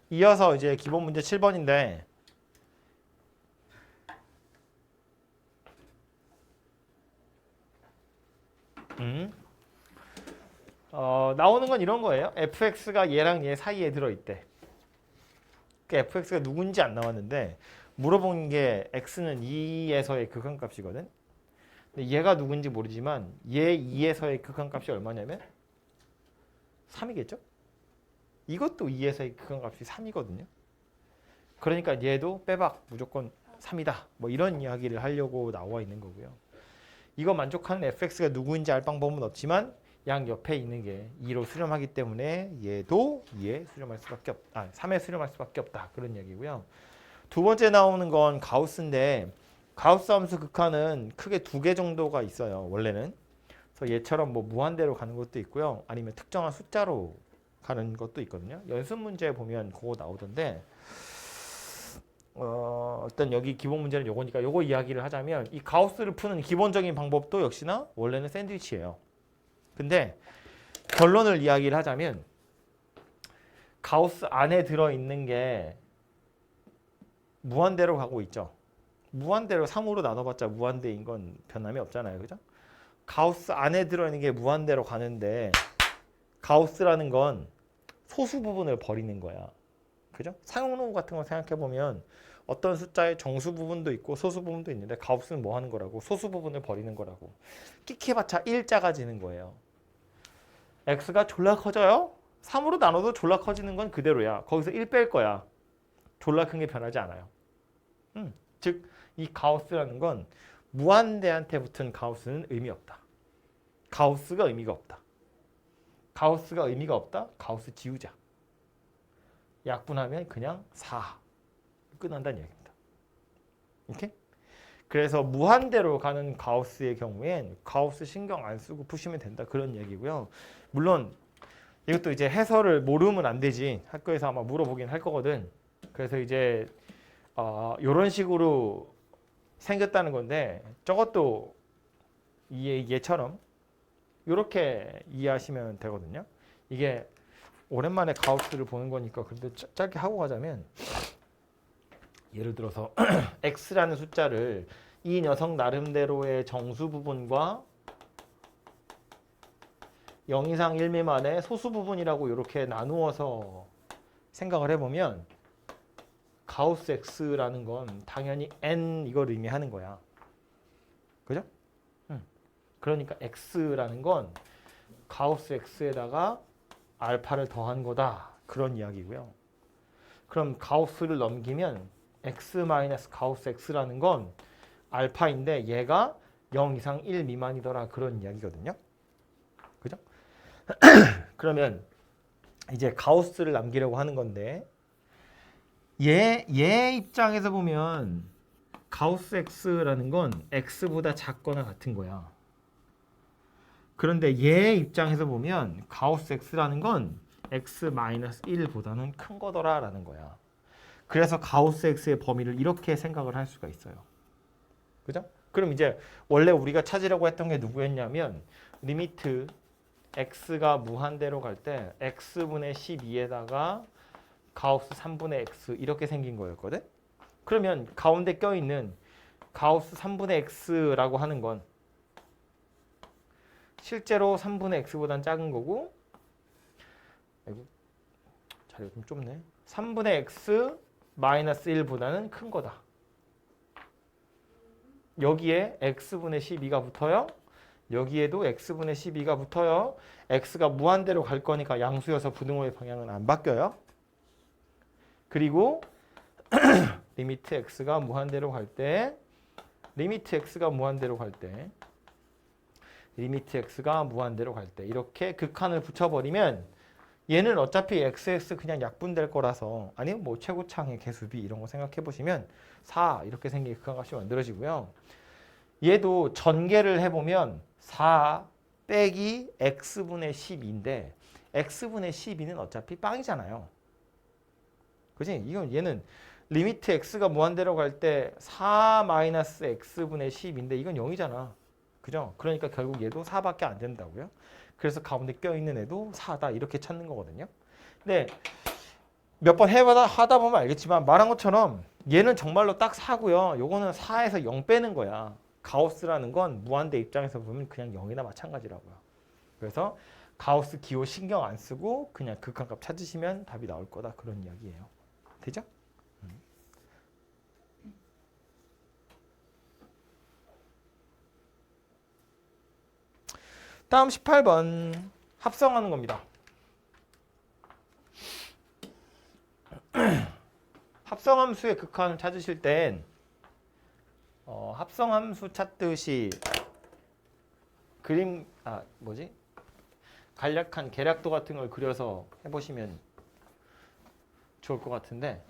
이어서 이제 기본 문제 7번인데 나오는 건 이런 거예요. fx가 얘랑 얘 사이에 들어있대. 그 fx가 누군지 안 나왔는데 물어본 게 x는 2에서의 극한값이거든. 근데 얘가 누군지 모르지만 얘 2에서의 극한값이 얼마냐면 3이겠죠? 이것도 2에서의 극한값이 3이거든요. 그러니까 얘도 빼박 무조건 3이다. 뭐 이런 이야기를 하려고 나와 있는 거고요. 이거 만족하는 fx가 누구인지 알 방법은 없지만 양 옆에 있는 게 2로 수렴하기 때문에 얘도 2에 수렴할 수밖에 없다. 3에 수렴할 수밖에 없다. 그런 얘기고요. 두 번째 나오는 건 가우스인데 가우스 함수 극한은 크게 두 개 정도가 있어요. 원래는. 그래서 얘처럼 뭐 무한대로 가는 것도 있고요. 아니면 특정한 숫자로 가는 것도 있거든요. 연습 문제 보면 그거 나오던데 일단 여기 기본 문제는 요거니까 요거 이야기를 하자면 이 가우스를 푸는 기본적인 방법도 역시나 원래는 샌드위치예요. 근데 결론을 이야기를 하자면 가우스 안에 들어있는 게 무한대로 가고 있죠. 무한대로 3으로 나눠봤자 무한대인 건 변함이 없잖아요. 그죠? 가우스 안에 들어있는 게 무한대로 가는데 가우스라는 건 소수 부분을 버리는 거야. 그죠? 사용노후 같은 거 생각해보면 어떤 숫자의 정수 부분도 있고 소수 부분도 있는데 가우스는 뭐 하는 거라고? 소수 부분을 버리는 거라고. 끽해봤자 1 작아지는 거예요. x가 졸라 커져요? 3으로 나눠도 졸라 커지는 건 그대로야. 거기서 1 뺄 거야. 졸라 큰 게 변하지 않아요. 즉, 이 가우스라는 건 무한대한테 붙은 가우스는 의미 없다. 가우스가 의미가 없다. 가우스가 의미가 없다? 가우스 지우자. 약분하면 그냥 4. 끝난다는 얘기입니다. 이렇게? 그래서 무한대로 가는 가우스의 경우엔 가우스 신경 안 쓰고 푸시면 된다. 그런 얘기고요. 물론 이것도 이제 해설을 모르면 안 되지. 학교에서 아마 물어보긴 할 거거든. 그래서 이제 이런 식으로 생겼다는 건데 저것도 얘처럼 이렇게 이해하시면 되거든요. 이게 오랜만에 가우스를 보는 거니까 근데 짧게 하고 가자면 예를 들어서 x라는 숫자를 이 녀석 나름대로의 정수 부분과 0 이상 1 미만의 소수 부분이라고 이렇게 나누어서 생각을 해보면 가우스 x라는 건 당연히 n 이걸 의미하는 거야. 그죠? 그러니까 x라는 건 가우스 x에다가 알파를 더한 거다. 그런 이야기고요. 그럼 가우스를 넘기면 x 가우스 x라는 건 알파인데 얘가 0 이상 1 미만이더라. 그런 이야기거든요. 그죠? 그러면 이제 가우스를 남기려고 하는 건데 얘 입장에서 보면 가우스 x라는 건 x보다 작거나 같은 거야. 그런데 얘 입장에서 보면 가우스 x라는 건 x-1보다는 큰 거더라라는 거야. 그래서 가우스 x의 범위를 이렇게 생각을 할 수가 있어요. 그죠? 그럼 이제 원래 우리가 찾으려고 했던 게 누구였냐면 리미트 x가 무한대로 갈 때 x분의 12에다가 가우스 3분의 x 이렇게 생긴 거였거든? 그러면 가운데 껴있는 가우스 3분의 x라고 하는 건 실제로 3분의 x보다는 작은 거고 아이고, 자리가 좀 좁네. 3분의 x 마이너스 1보다는 큰 거다. 여기에 x분의 12가 붙어요. 여기에도 x분의 12가 붙어요. x가 무한대로 갈 거니까 양수여서 부등호의 방향은 안 바뀌어요. 그리고 리미트 x가 무한대로 갈 때 리미트 x가 무한대로 갈 때 이렇게 극한을 붙여버리면 얘는 어차피 xx 그냥 약분될 거라서 아니면 뭐 최고창의 개수비 이런 거 생각해 보시면 4 이렇게 생긴 극한값이 만들어지고요. 얘도 전개를 해보면 4 빼기 x분의 12인데 x분의 12는 어차피 빵이잖아요. 그지? 이건 얘는 리미트 x가 무한대로 갈 때 4 마이너스 x분의 10인데 이건 0이잖아. 그죠? 그러니까 결국 얘도 4밖에 안 된다고요. 그래서 가운데 껴있는 애도 4다 이렇게 찾는 거거든요. 근데 몇 번 하다 보면 알겠지만 말한 것처럼 얘는 정말로 딱 4고요. 요거는 4에서 0 빼는 거야. 가우스라는 건 무한대 입장에서 보면 그냥 0이나 마찬가지라고요. 그래서 가우스 기호 신경 안 쓰고 그냥 극한값 찾으시면 답이 나올 거다. 그런 이야기예요. 되죠? 다음 18번 합성하는 겁니다. 합성함수의 극한을 찾으실 땐 합성함수 찾듯이 그림 간략한 계략도 같은 걸 그려서 해보시면 좋을 것 같은데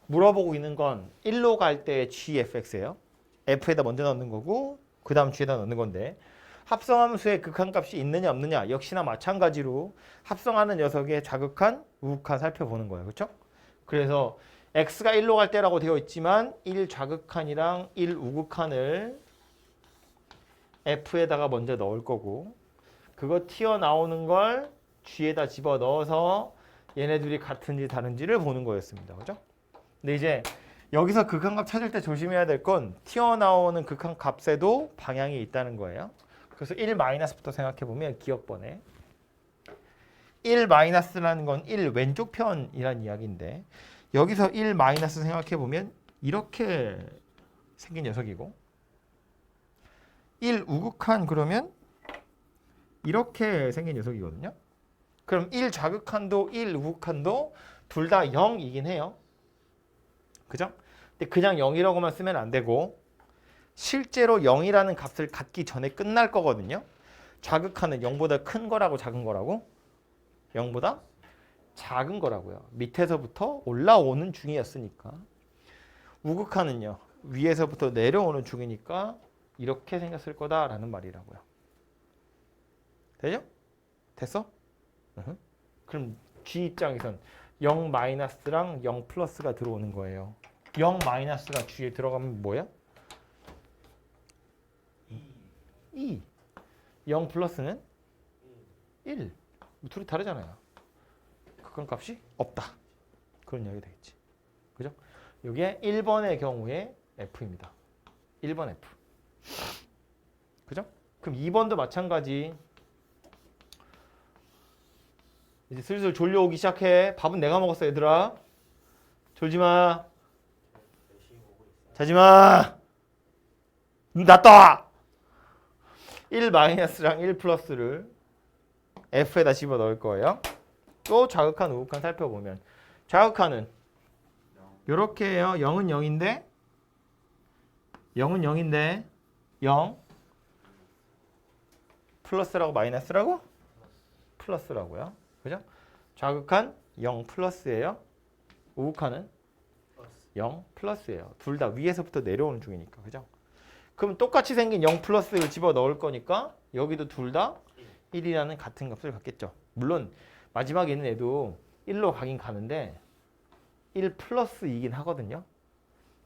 물어보고 있는 건 1로 갈 때 gfx예요. f에다 먼저 넣는 거고 그 다음 g에다 넣는 건데 합성함수의 극한값이 있느냐 없느냐 역시나 마찬가지로 합성하는 녀석의 자극한, 우극한 살펴보는 거예요. 그렇죠? 그래서 x가 1로 갈 때라고 되어 있지만 1 좌극한이랑 1 우극한을 f에다가 먼저 넣을 거고 그거 튀어나오는 걸 g에다 집어넣어서 얘네들이 같은지 다른지를 보는 거였습니다. 그죠? 근데 이제 여기서 극한값 찾을 때 조심해야 될 건 튀어나오는 극한값에도 방향이 있다는 거예요. 그래서 1-부터 생각해보면 기억번에 1-라는 건 1 왼쪽 편이란 이야기인데 여기서 1- 생각해보면 이렇게 생긴 녀석이고 1 우극한 그러면 이렇게 생긴 녀석이거든요. 그럼 1 좌극한도 1 우극한도 둘 다 0이긴 해요. 그죠? 근데 그냥 0이라고만 쓰면 안 되고 실제로 0이라는 값을 갖기 전에 끝날 거거든요. 좌극한은 0보다 큰 거라고 작은 거라고? 0보다 작은 거라고요. 밑에서부터 올라오는 중이었으니까. 우극한은요. 위에서부터 내려오는 중이니까 이렇게 생겼을 거다라는 말이라고요. 되죠? 됐어? 그럼 G 입장에선 0-랑 0+가 들어오는 거예요. 0-가 G에 들어가면 뭐야? 2. 0+는 1. 둘이 다르잖아요. 극한값이 없다. 그런 이야기 되겠지. 그죠? 이게 1번의 경우에 F입니다. 1번 F. 그죠? 그럼 2번도 마찬가지. 이제 슬슬 졸려오기 시작해. 밥은 내가 먹었어, 얘들아. 졸지 마. 자지 마. 눈 닫아. 1-랑 1+를 F에다 집어 넣을 거예요. 또 좌극한, 우극한 살펴보면 좌극한은 이렇게 해요. 0은 0인데 0 플러스라고 마이너스라고? 플러스라고요. 그죠? 좌극한 0+예요. 우극한은 0+예요. 둘 다 위에서부터 내려오는 중이니까. 그죠? 그럼 똑같이 생긴 0+를 집어 넣을 거니까 여기도 둘 다 1이라는 같은 값을 갖겠죠. 물론 마지막에 있는 애도 1로 가긴 가는데 1+이긴 하거든요.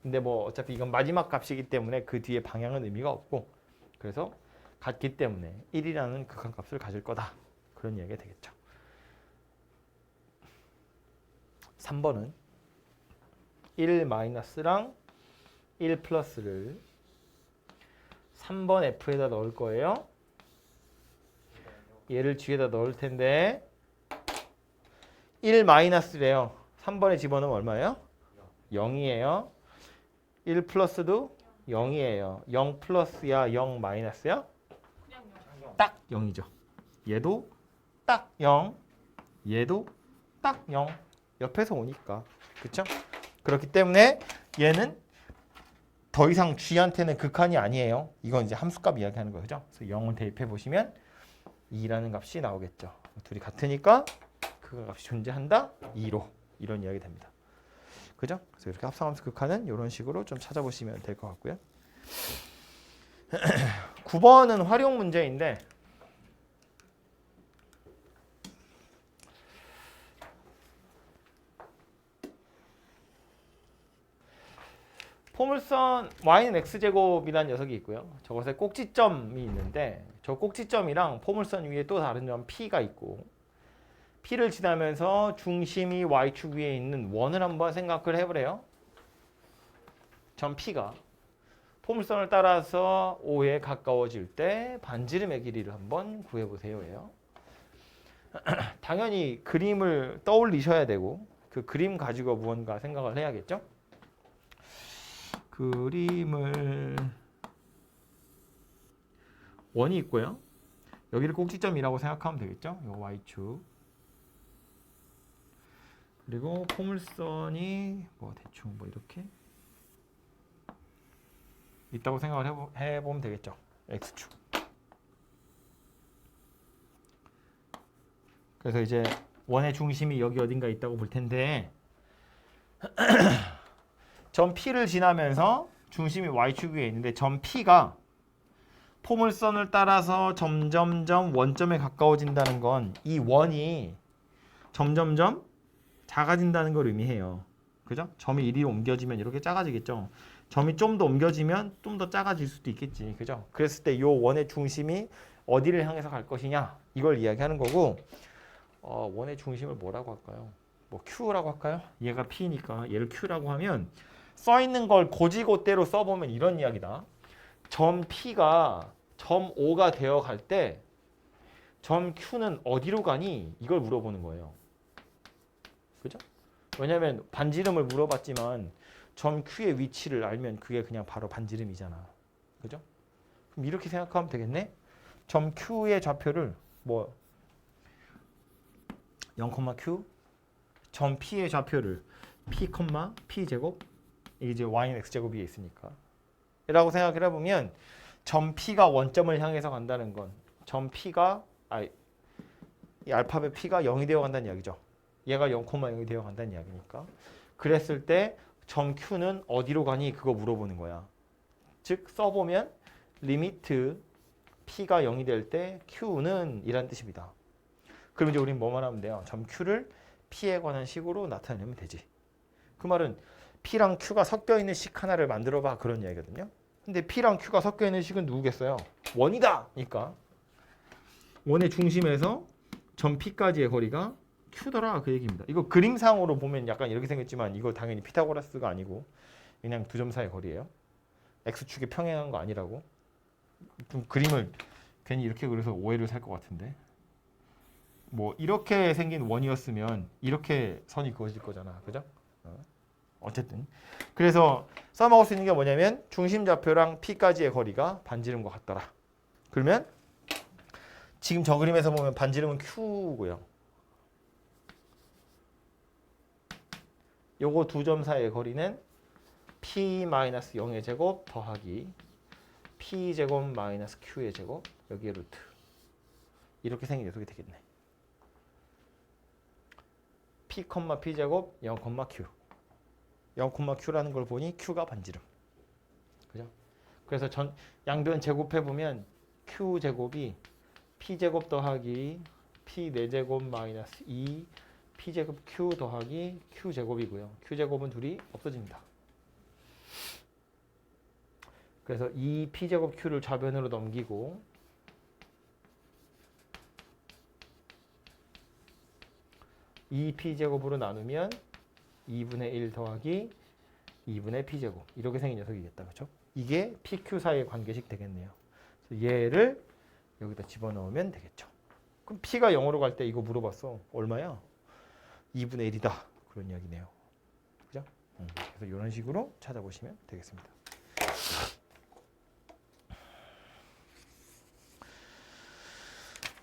근데 뭐 어차피 이건 마지막 값이기 때문에 그 뒤에 방향은 의미가 없고 그래서 같기 때문에 1이라는 극한값을 가질 거다. 그런 이야기가 되겠죠. 3번은 1-랑 1+를 3번 F에다 넣을 거예요. 얘를 G에다 넣을 텐데 1-래요. 3번에 집어넣으면 얼마예요? 0이에요. 1+도 0이에요. 0+야 0-야? 딱 0이죠. 얘도 딱 0. 얘도 딱 0. 옆에서 오니까. 그쵸? 그렇기 때문에 얘는 더 이상 G한테는 극한이 아니에요. 이건 이제 함수값 이야기하는 거죠. 그래서 0을 대입해 보시면 2라는 값이 나오겠죠. 둘이 같으니까 그 값이 존재한다. 2로 이런 이야기 됩니다. 그죠? 그래서 이렇게 합성함수 극한은 이런 식으로 좀 찾아보시면 될 것 같고요. 9번은 활용 문제인데 포물선 y는 x제곱이라는 녀석이 있고요. 저것에 꼭지점이 있는데 저 꼭지점이랑 포물선 위에 또 다른 점 p가 있고 P를 지나면서 중심이 Y축 위에 있는 원을 한번 생각을 해보래요. 점 P가 포물선을 따라서 O에 가까워질 때 반지름의 길이를 한번 구해보세요예요. 당연히 그림을 떠올리셔야 되고 그 그림 가지고 무언가 생각을 해야겠죠. 그림을 원이 있고요. 여기를 꼭지점이라고 생각하면 되겠죠. 요 Y축. 그리고 포물선이 뭐 대충 뭐 이렇게 있다고 생각을 해보면 되겠죠. X축. 그래서 이제 원의 중심이 여기 어딘가 있다고 볼 텐데 점 P를 지나면서 중심이 Y축 위에 있는데 점 P가 포물선을 따라서 점점점 원점에 가까워진다는 건 이 원이 점점점 작아진다는 걸 의미해요. 그죠? 점이 이리로 옮겨지면 이렇게 작아지겠죠. 점이 좀 더 옮겨지면 좀 더 작아질 수도 있겠지. 그죠? 그랬을 때 이 원의 중심이 어디를 향해서 갈 것이냐 이걸 이야기하는 거고 원의 중심을 뭐라고 할까요? 뭐 Q라고 할까요? 얘가 P니까 얘를 Q라고 하면 써 있는 걸 고지고대로 써보면 이런 이야기다. 점 P가 점 O가 되어 갈 때 점 Q는 어디로 가니? 이걸 물어보는 거예요. 그죠? 왜냐하면 반지름을 물어봤지만 점 Q의 위치를 알면 그게 그냥 바로 반지름이잖아. 그죠? 그럼 이렇게 생각하면 되겠네? 점 Q의 좌표를 뭐 0,Q 점 P의 좌표를 P, P 제곱 이게 이제 Y는 X제곱 위에 있으니까 라고 생각을 해보면 점 P가 원점을 향해서 간다는 건 점 P가 이 알파벳 P가 0이 되어 간다는 이야기죠. 얘가 0,0이 되어 간다는 이야기니까 그랬을 때 점 Q는 어디로 가니 그거 물어보는 거야. 즉 써보면 리미트 P가 0이 될 때 Q는 이란 뜻입니다. 그럼 이제 우리는 뭐만 하면 돼요? 점 Q를 P에 관한 식으로 나타내면 되지. 그 말은 P랑 Q가 섞여 있는 식 하나를 만들어 봐 그런 이야기거든요. 근데 P랑 Q가 섞여 있는 식은 누구겠어요? 원이다! 그러니까 원의 중심에서 점 P까지의 거리가 Q더라 그 얘기입니다. 이거 그림상으로 보면 약간 이렇게 생겼지만 이거 당연히 피타고라스가 아니고 그냥 두 점 사이의 거리예요. X축이 평행한 거 아니라고. 좀 그림을 괜히 이렇게 그려서 오해를 살 것 같은데. 뭐 이렇게 생긴 원이었으면 이렇게 선이 그어질 거잖아. 그죠? 어쨌든 그래서 써먹을 수 있는 게 뭐냐면 중심 좌표랑 P까지의 거리가 반지름과 같더라. 그러면 지금 저 그림에서 보면 반지름은 Q고요. 요거 두 점 사이의 거리는 P-0의 제곱 더하기 P제곱 마이너스 Q의 제곱 여기에 루트 이렇게 생긴 녀석이 되겠네. P, P제곱 0,Q 0,Q라는 걸 보니 Q가 반지름. 그죠? 그래서 양변 제곱해보면 Q제곱이 P제곱 더하기 P4제곱 마이너스 2 P제곱 Q 더하기 Q제곱이고요. Q제곱은 둘이 없어집니다. 그래서 이 P제곱 Q를 좌변으로 넘기고 이 P제곱으로 나누면 2분의 1 더하기 2분의 P제곱 이렇게 생긴 녀석이겠다. 그렇죠? 이게 PQ 사이의 관계식 되겠네요. 그래서 얘를 여기다 집어넣으면 되겠죠. 그럼 P가 0으로 갈 때 이거 물어봤어. 얼마야? 2분의 1이다. 그런 이야기네요. 그죠? 그래서 이런 식으로 찾아보시면 되겠습니다.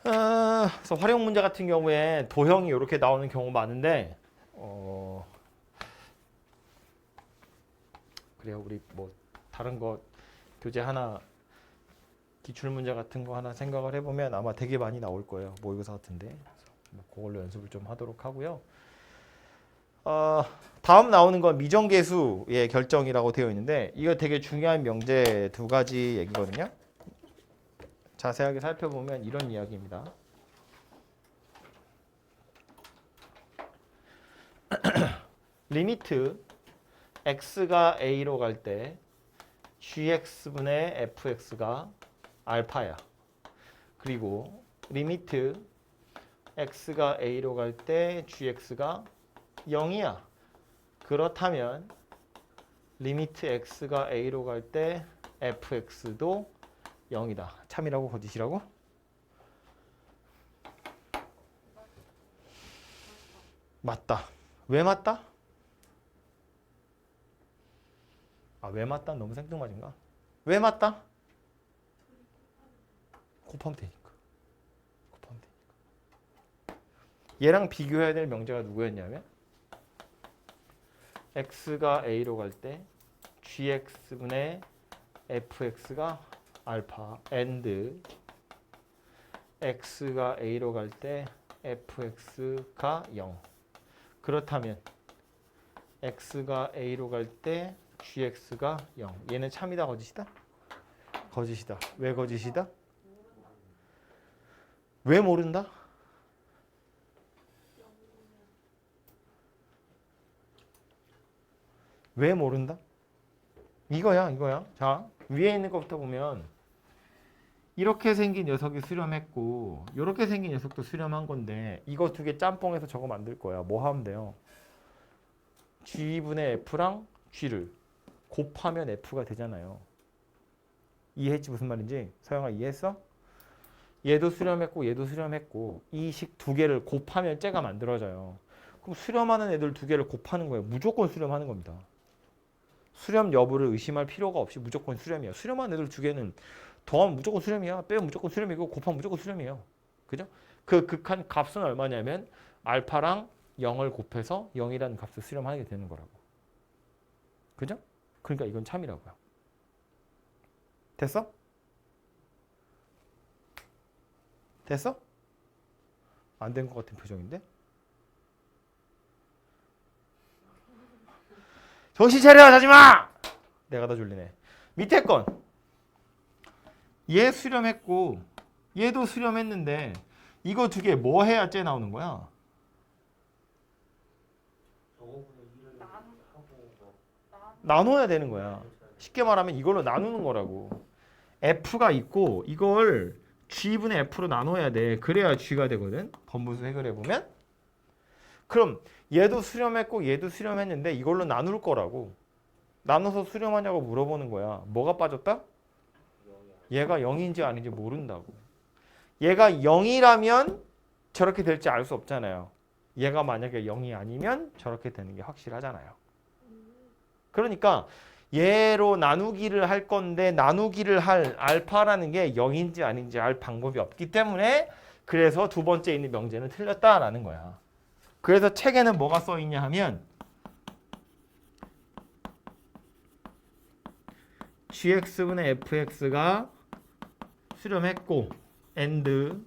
그래서 활용 문제 같은 경우에 도형이 이렇게 나오는 경우 많은데 그래요. 우리 뭐 다른 거 교재 하나 기출 문제 같은 거 하나 생각을 해보면 아마 되게 많이 나올 거예요. 모의고사 같은데 뭐 그걸로 연습을 좀 하도록 하고요. 다음 나오는 건 미정계수의 결정이라고 되어 있는데 이거 되게 중요한 명제 두 가지 얘기거든요. 자세하게 살펴보면 이런 이야기입니다. 리미트 x가 a로 갈 때 gx분의 fx가 알파야. 그리고 리미트 x가 a로 갈 때 gx가 0이야. 그렇다면 리미트 x가 a로 갈 때 fx도 0이다. 참이라고 거짓이라고? 맞다. 왜 맞다? 아, 왜 맞다? 너무 생뚱맞은가? 왜 맞다? 곱하면 되니까. 곱하면 되니까. 얘랑 비교해야 될 명제가 누구였냐면 x가 a로 갈 때 gx분의 fx가 알파 and x가 a로 갈 때 fx가 0. 그렇다면 x가 a로 갈 때 gx가 0. 얘는 참이다 거짓이다? 거짓이다. 왜 거짓이다? 왜 모른다? 왜 모른다? 이거야, 이거야. 자, 위에 있는 것부터 보면 이렇게 생긴 녀석이 수렴했고 이렇게 생긴 녀석도 수렴한 건데 이거 두 개 짬뽕해서 저거 만들 거야. 뭐 하면 돼요? G분의 F랑 G를 곱하면 F가 되잖아요. 이해했지 무슨 말인지? 서영아 이해했어? 얘도 수렴했고 얘도 수렴했고 이 식 두 개를 곱하면 쟤가 만들어져요. 그럼 수렴하는 애들 두 개를 곱하는 거예요. 무조건 수렴하는 겁니다. 수렴 여부를 의심할 필요가 없이 무조건 수렴이야. 수렴한 애들 두 개는 더하면 무조건 수렴이야. 빼면 무조건 수렴이고 곱하면 무조건 수렴이에요. 그죠? 그 극한 값은 얼마냐면 알파랑 0을 곱해서 0이라는 값을 수렴하게 되는 거라고. 그죠? 그러니까 이건 참이라고요. 됐어? 됐어? 안 된 것 같은 표정인데? 정신 차려 자지마! 내가 다 졸리네. 밑에 건. 얘 수렴했고 얘도 수렴했는데 이거 두 개 뭐 해야 쟤 나오는 거야? 나눠야 되는 거야. 쉽게 말하면 이걸로 나누는 거라고. F가 있고 이걸 G분의 F로 나눠야 돼. 그래야 G가 되거든. 번분수 해결해 보면. 그럼 얘도 수렴했고 얘도 수렴했는데 이걸로 나눌 거라고. 나눠서 수렴하냐고 물어보는 거야. 뭐가 빠졌다? 얘가 0인지 아닌지 모른다고. 얘가 0이라면 저렇게 될지 알 수 없잖아요. 얘가 만약에 0이 아니면 저렇게 되는 게 확실하잖아요. 그러니까 얘로 나누기를 할 건데 나누기를 할 알파라는 게 0인지 아닌지 알 방법이 없기 때문에 그래서 두 번째 있는 명제는 틀렸다라는 거야. 그래서 책에는 뭐가 써 있냐 하면 gx분의 fx가 수렴했고 and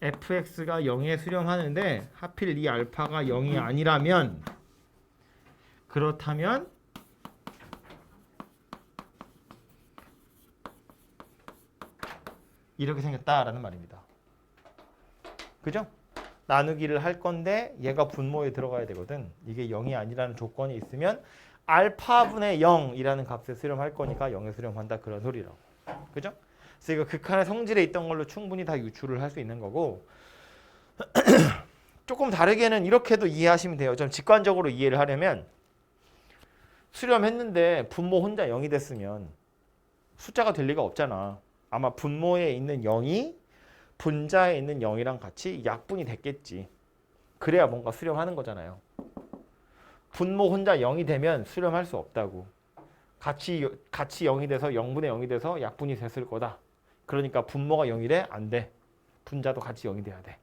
fx가 0에 수렴하는데 하필 이 알파가 0이 아니라면 그렇다면 이렇게 생겼다라는 말입니다. 그죠? 나누기를 할 건데 얘가 분모에 들어가야 되거든. 이게 0이 아니라는 조건이 있으면 알파분의 0이라는 값에 수렴할 거니까 0에 수렴한다 그런 소리라고. 그죠? 그래서 이거 극한의 성질에 있던 걸로 충분히 다 유출을 할 수 있는 거고 조금 다르게는 이렇게도 이해하시면 돼요. 좀 직관적으로 이해를 하려면 수렴했는데 분모 혼자 0이 됐으면 숫자가 될 리가 없잖아. 아마 분모에 있는 0이 분자에 있는 0이랑 같이 약분이 됐겠지. 그래야 뭔가 수렴하는 거잖아요. 분모 혼자 0이 되면 수렴할 수 없다고. 같이 0이 돼서 0분의 0이 돼서 약분이 됐을 거다. 그러니까 분모가 0이래? 안 돼. 분자도 같이 0이 돼야 돼.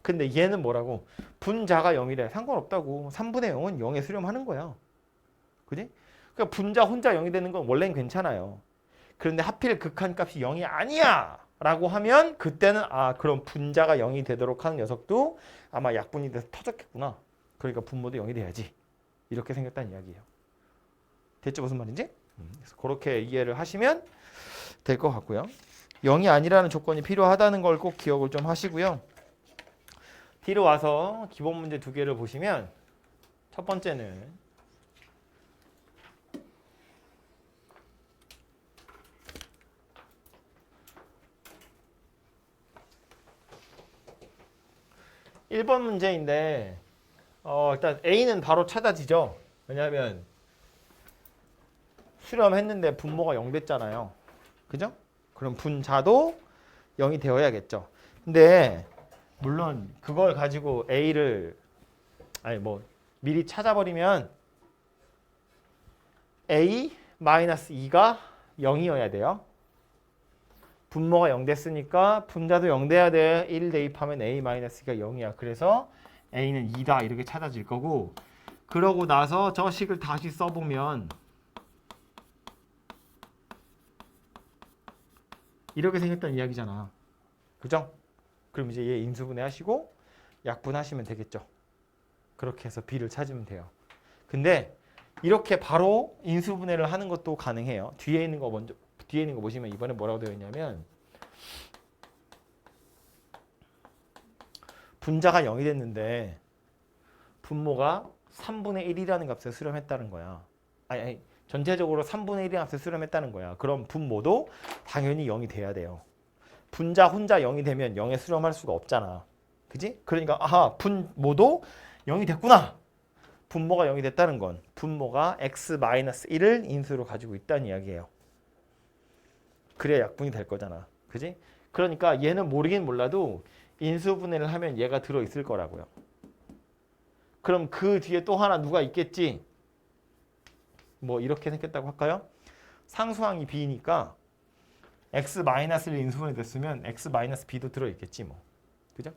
근데 얘는 뭐라고? 분자가 0이래. 상관없다고. 3분의 0은 0에 수렴하는 거야. 그지? 그러니까 분자 혼자 0이 되는 건 원래는 괜찮아요. 그런데 하필 극한값이 0이 아니야! 라고 하면 그때는 그럼 분자가 0이 되도록 하는 녀석도 아마 약분이 돼서 터졌겠구나. 그러니까 분모도 0이 돼야지. 이렇게 생겼다는 이야기예요. 됐죠? 무슨 말인지? 그래서 그렇게 이해를 하시면 될 것 같고요. 0이 아니라는 조건이 필요하다는 걸 꼭 기억을 좀 하시고요. 뒤로 와서 기본 문제 두 개를 보시면 첫 번째는 1번 문제인데 일단 A는 바로 찾아지죠. 왜냐하면 수렴했는데 분모가 0 됐잖아요. 그죠? 그럼 분자도 0이 되어야겠죠. 근데 물론 그걸 가지고 A를 미리 찾아버리면 A-2가 0이어야 돼요. 분모가 0 됐으니까 분자도 0 돼야 돼. 1 대입하면 A-2가 0이야. 그래서 A는 2다 이렇게 찾아질 거고, 그러고 나서 저 식을 다시 써보면 이렇게 생겼다는 이야기잖아. 그죠? 그럼 이제 얘 인수분해 하시고 약분하시면 되겠죠. 그렇게 해서 B를 찾으면 돼요. 근데 이렇게 바로 인수분해를 하는 것도 가능해요. 뒤에 있는 거 보시면 이번에 뭐라고 되어 있냐면 분자가 0이 됐는데 분모가 3분의 1이라는 값에 수렴했다는 거야. 전체적으로 3분의 1이라는 값에 수렴했다는 거야. 그럼 분모도 당연히 0이 돼야 돼요. 분자 혼자 0이 되면 0에 수렴할 수가 없잖아. 그지? 그러니까 분모도 0이 됐구나. 분모가 0이 됐다는 건 분모가 x-1을 인수로 가지고 있다는 이야기예요. 그래야 약분이 될 거잖아. 그지? 그러니까 얘는 모르긴 몰라도 인수분해를 하면 얘가 들어있을 거라고요. 그럼 그 뒤에 또 하나 누가 있겠지? 뭐 이렇게 생겼다고 할까요? 상수항이 b니까 x-를 인수분해 됐으면 x-b도 들어있겠지 뭐. 그죠?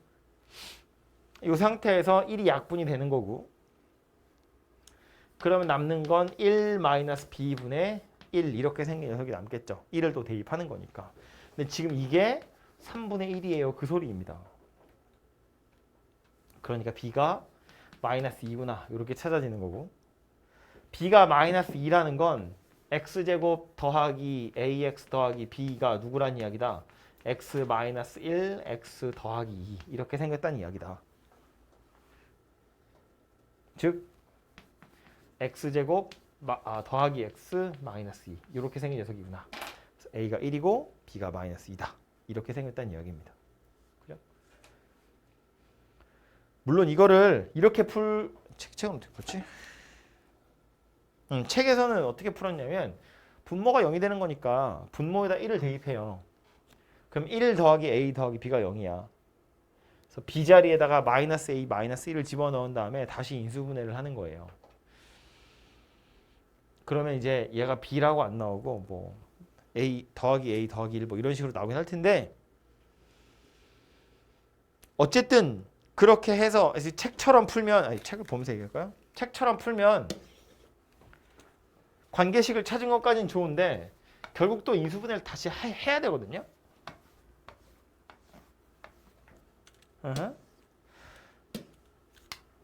이 상태에서 1이 약분이 되는 거고, 그러면 남는 건 1-b분의 1 이렇게 생긴 녀석이 남겠죠. 1을 또 대입하는 거니까. 근데 지금 이게 3분의 1이에요. 그 소리입니다. 그러니까 b가 -2구나. 이렇게 찾아지는 거고, b가 -2라는 건 x제곱 더하기 ax 더하기 b가 누구란 이야기다? x-1, x 더하기 2 이렇게 생겼다는 이야기다. 즉 x제곱 더하기 x 마이너스 2 이렇게 생긴 녀석이구나. 그래서 a가 1이고 b가 -2다. 이렇게 생겼다는 이야기입니다. 그죠? 물론 이거를 이렇게 책은 어떻게 풀지? 책에서는 어떻게 풀었냐면 분모가 0이 되는 거니까 분모에다 1을 대입해요. 그럼 1 더하기 a 더하기 b가 0이야. 그래서 b 자리에다가 -a, -1을 집어넣은 다음에 다시 인수분해를 하는 거예요. 그러면 이제 얘가 b라고 안 나오고 뭐 a 더하기 1 뭐 이런 식으로 나오긴 할 텐데, 어쨌든 그렇게 해서 책처럼 풀면, 책을 보면서 얘기할까요? 책처럼 풀면 관계식을 찾은 것까지는 좋은데 결국 또 인수분해를 다시 해야 되거든요.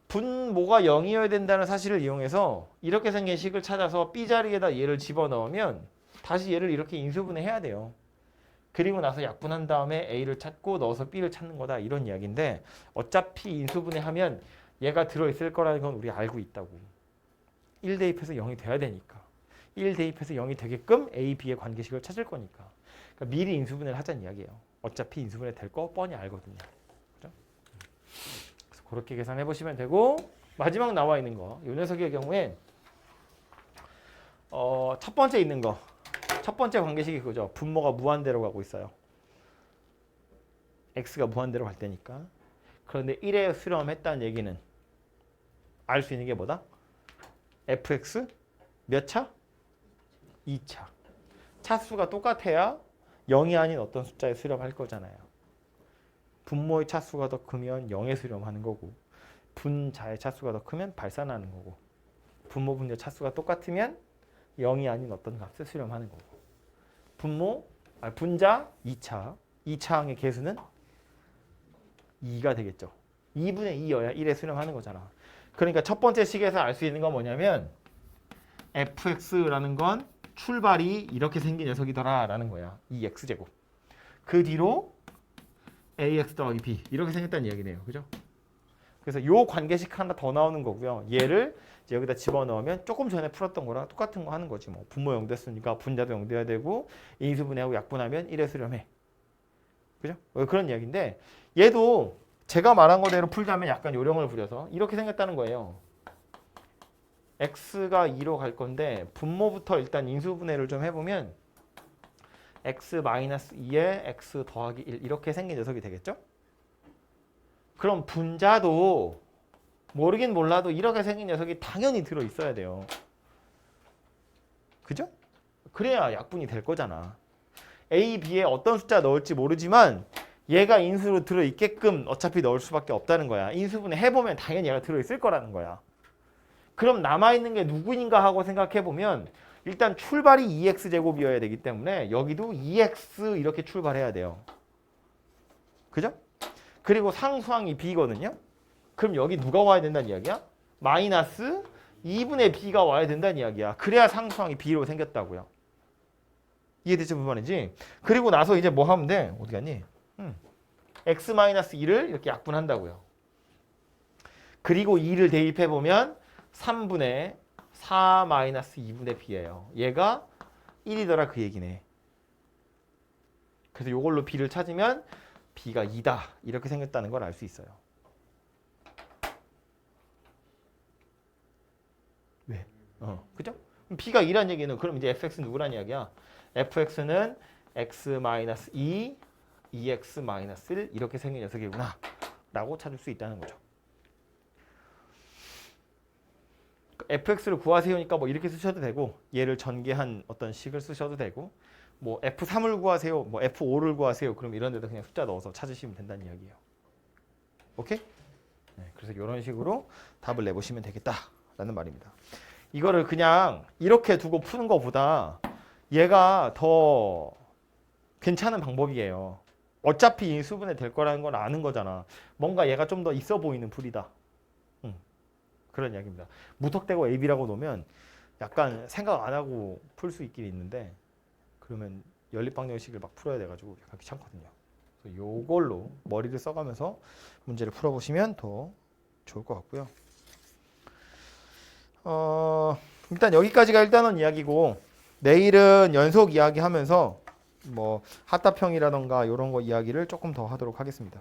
분모가 0이어야 된다는 사실을 이용해서 이렇게 생긴 식을 찾아서 b 자리에다 얘를 집어넣으면 다시 얘를 이렇게 인수분해 해야 돼요. 그리고 나서 약분한 다음에 a를 찾고 넣어서 b를 찾는 거다, 이런 이야기인데 어차피 인수분해 하면 얘가 들어있을 거라는 건 우리 알고 있다고. 1 대입해서 0이 돼야 되니까. 1 대입해서 0이 되게끔 a, b의 관계식을 찾을 거니까. 그러니까 미리 인수분해를 하자는 이야기예요. 어차피 인수분해 될 거 뻔히 알거든요. 그죠? 그래서 그렇게 계산해 보시면 되고, 마지막 나와 있는 거, 이 녀석의 경우엔 첫 번째 있는 거, 첫 번째 관계식이 그거죠. 분모가 무한대로 가고 있어요. x가 무한대로 갈 때니까. 그런데 1에 수렴했다는 얘기는 알 수 있는 게 뭐다? fx 몇 차? 2차. 차수가 똑같아야 0이 아닌 어떤 숫자에 수렴할 거잖아요. 분모의 차수가 더 크면 0에 수렴하는 거고, 분자의 차수가 더 크면 발산하는 거고, 분모 분자 차수가 똑같으면 0이 아닌 어떤 값에 수렴하는 거고. 분자 2차, 2차항의 개수는 2가 되겠죠. 2분의 2여야 1에 수렴하는 거잖아. 그러니까 첫 번째 식에서 알 수 있는 건 뭐냐면 fx라는 건 출발이 이렇게 생긴 녀석이더라 라는 거야. 이 x제곱. 그 뒤로 ax 더하기 b 이렇게 생겼다는 이야기네요. 그죠? 그래서 요 관계식 하나 더 나오는 거고요. 얘를 이제 여기다 집어넣으면 조금 전에 풀었던 거랑 똑같은 거 하는 거지. 뭐 분모 0 됐으니까 분자도 0 돼야 되고, 인수분해하고 약분하면 1에 수렴해. 그죠? 그런 이야기인데 얘도 제가 말한 거대로 풀자면 약간 요령을 부려서 이렇게 생겼다는 거예요. x가 2로 갈 건데 분모부터 일단 인수분해를 좀 해보면 x-2에 x 더하기 1 이렇게 생긴 녀석이 되겠죠? 그럼 분자도 모르긴 몰라도 이렇게 생긴 녀석이 당연히 들어있어야 돼요. 그죠? 그래야 약분이 될 거잖아. A, B에 어떤 숫자 넣을지 모르지만 얘가 인수로 들어있게끔 어차피 넣을 수밖에 없다는 거야. 인수분해 해보면 당연히 얘가 들어있을 거라는 거야. 그럼 남아있는 게 누구인가 하고 생각해보면 일단 출발이 2x제곱이어야 되기 때문에 여기도 2x 이렇게 출발해야 돼요. 그죠? 그리고 상수항이 b거든요. 그럼 여기 누가 와야 된다는 이야기야? 마이너스 2분의 b가 와야 된다는 이야기야. 그래야 상수항이 b로 생겼다고요. 이해되죠? 무슨 말인지? 그리고 나서 이제 뭐 하면 돼? 어디 갔니? x-2를 이렇게 약분한다고요. 그리고 2를 대입해보면 3분의 4-2분의 b예요. 얘가 1이더라 그 얘기네. 그래서 이걸로 b를 찾으면 b가 2다. 이렇게 생겼다는 걸 알 수 있어요. 왜? 그죠? b가 2란 얘기는 그럼 이제 fx는 누구란 이야기야? fx는 x-2, 2x-1 이렇게 생긴 녀석이구나 라고 찾을 수 있다는 거죠. fx를 구하세요니까 뭐 이렇게 쓰셔도 되고 얘를 전개한 어떤 식을 쓰셔도 되고 뭐 f3을 구하세요, 뭐 f5를 구하세요. 그럼 이런 데다 그냥 숫자 넣어서 찾으시면 된다는 이야기예요. 오케이? 네, 그래서 이런 식으로 답을 내보시면 되겠다라는 말입니다. 이거를 그냥 이렇게 두고 푸는 것보다 얘가 더 괜찮은 방법이에요. 어차피 인수분해 될 거라는 건 아는 거잖아. 뭔가 얘가 좀 더 있어 보이는 풀이다. 그런 이야기입니다. 무턱대고 AB라고 놓으면 약간 생각 안 하고 풀 수 있긴 있는데 그러면 연립방정식을 막 풀어야 돼가지고 약간 귀찮거든요. 그래서 요걸로 머리를 써가면서 문제를 풀어보시면 더 좋을 것 같고요. 일단 여기까지가 일단은 이야기고 내일은 연속 이야기하면서 뭐 핫답형이라던가 이런 거 이야기를 조금 더 하도록 하겠습니다.